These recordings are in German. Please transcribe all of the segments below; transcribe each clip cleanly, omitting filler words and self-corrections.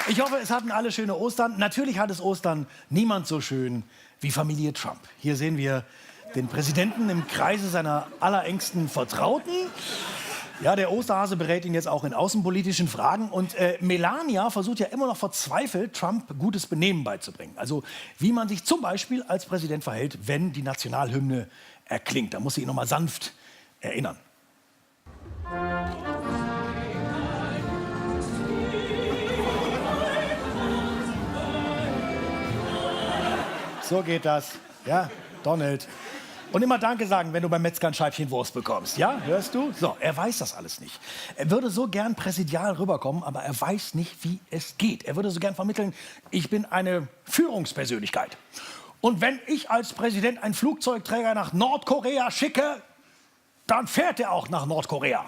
Ich hoffe, es hatten alle schöne Ostern. Natürlich hat es Ostern niemand so schön wie Familie Trump. Hier sehen wir den Präsidenten im Kreise seiner allerengsten Vertrauten. Ja, der Osterhase berät ihn jetzt auch in außenpolitischen Fragen. Und Melania versucht ja immer noch verzweifelt, Trump gutes Benehmen beizubringen. Also wie man sich zum Beispiel als Präsident verhält, wenn die Nationalhymne erklingt. Da muss sie ihn noch mal sanft erinnern. So geht das. Ja, Donald. Und immer Danke sagen, wenn du beim Metzger ein Scheibchen Wurst bekommst. Ja, hörst du? So, er weiß das alles nicht. Er würde so gern präsidial rüberkommen, aber er weiß nicht, wie es geht. Er würde so gern vermitteln, ich bin eine Führungspersönlichkeit. Und wenn ich als Präsident einen Flugzeugträger nach Nordkorea schicke, dann fährt er auch nach Nordkorea.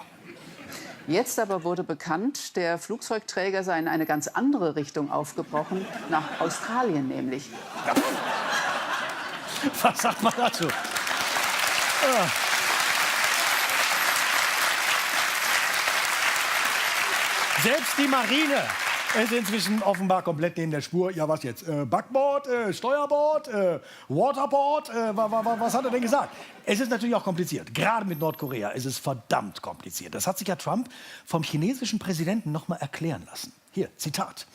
Jetzt aber wurde bekannt, der Flugzeugträger sei in eine ganz andere Richtung aufgebrochen, nach Australien nämlich. Ja. Was sagt man dazu? Ja. Selbst die Marine ist inzwischen offenbar komplett neben der Spur. Ja, was jetzt? Backboard, Steuerbord, Waterboard? Was hat er denn gesagt? Es ist natürlich auch kompliziert. Gerade mit Nordkorea ist es verdammt kompliziert. Das hat sich ja Trump vom chinesischen Präsidenten noch mal erklären lassen. Hier, Zitat.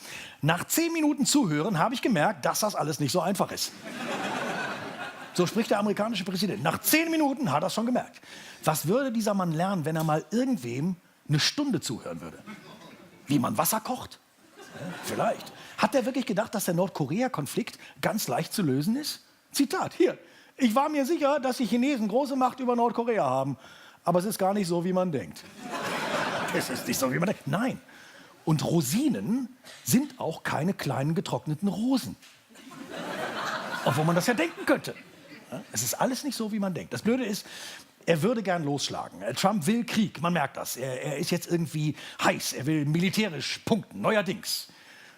Nach 10 Minuten Zuhören habe ich gemerkt, dass das alles nicht so einfach ist. So spricht der amerikanische Präsident. Nach 10 Minuten hat er es schon gemerkt. Was würde dieser Mann lernen, wenn er mal irgendwem eine Stunde zuhören würde? Wie man Wasser kocht? Ja, vielleicht. Hat er wirklich gedacht, dass der Nordkorea-Konflikt ganz leicht zu lösen ist? Zitat, hier. Ich war mir sicher, dass die Chinesen große Macht über Nordkorea haben. Aber es ist gar nicht so, wie man denkt. Es ist nicht so, wie man denkt. Nein. Und Rosinen sind auch keine kleinen getrockneten Rosen. Obwohl man das ja denken könnte. Es ist alles nicht so, wie man denkt. Das Blöde ist, er würde gern losschlagen. Trump will Krieg, man merkt das. Er ist jetzt irgendwie heiß, er will militärisch punkten, neuerdings.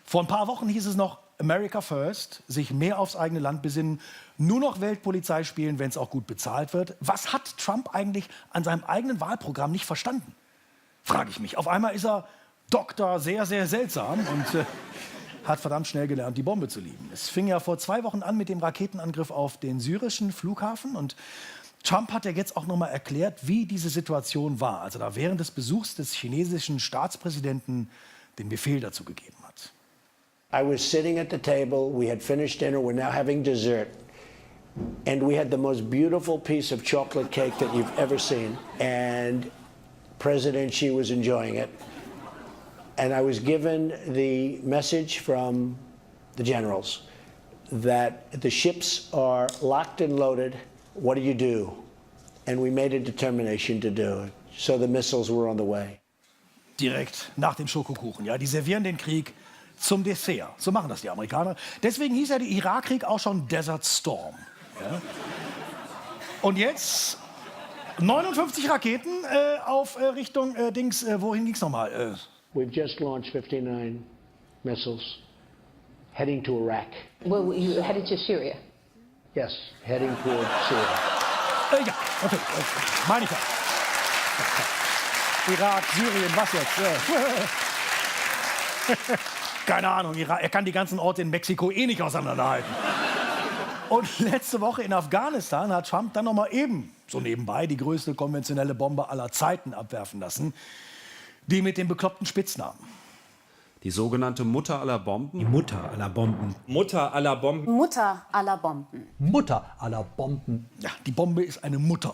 Vor ein paar Wochen hieß es noch, America first, sich mehr aufs eigene Land besinnen, nur noch Weltpolizei spielen, wenn es auch gut bezahlt wird. Was hat Trump eigentlich an seinem eigenen Wahlprogramm nicht verstanden? Frage ich mich. Auf einmal ist er Doktor sehr, sehr seltsam und hat verdammt schnell gelernt, die Bombe zu lieben. Es fing ja vor 2 Wochen an mit dem Raketenangriff auf den syrischen Flughafen. Und Trump hat ja jetzt auch noch mal erklärt, wie diese Situation war, als er da während des Besuchs des chinesischen Staatspräsidenten den Befehl dazu gegeben hat. I was sitting at the table, we had finished dinner, we're now having dessert. And we had the most beautiful piece of chocolate cake that you've ever seen. And President Xi was enjoying it. And I was given the message from the generals that the ships are locked and loaded. What do you do? And we made a determination to do it. So the missiles were on the way. Direkt nach dem Schokokuchen. Ja, die servieren den Krieg zum Dessert. So machen das die Amerikaner. Deswegen hieß ja der Irakkrieg auch schon Desert Storm. Ja. Und jetzt 59 Raketen auf Richtung Dings. Wohin ging's nochmal? We've just launched 59 missiles heading to Iraq. Well, you headed to Syria? Yes, heading toward Syria. Ja, okay. Meine ich ja. Irak, Syrien, was jetzt? Keine Ahnung, er kann die ganzen Orte in Mexiko eh nicht auseinanderhalten. Und letzte Woche in Afghanistan hat Trump dann noch mal eben so nebenbei die größte konventionelle Bombe aller Zeiten abwerfen lassen. Die mit dem bekloppten Spitznamen. Die sogenannte Mutter aller Bomben. Die Mutter aller Bomben. Mutter aller Bomben. Mutter aller Bomben. Mutter aller Bomben. Ja, die Bombe ist eine Mutter.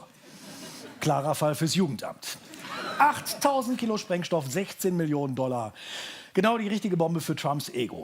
Klarer Fall fürs Jugendamt. 8000 Kilo Sprengstoff, 16 Millionen $. Genau die richtige Bombe für Trumps Ego.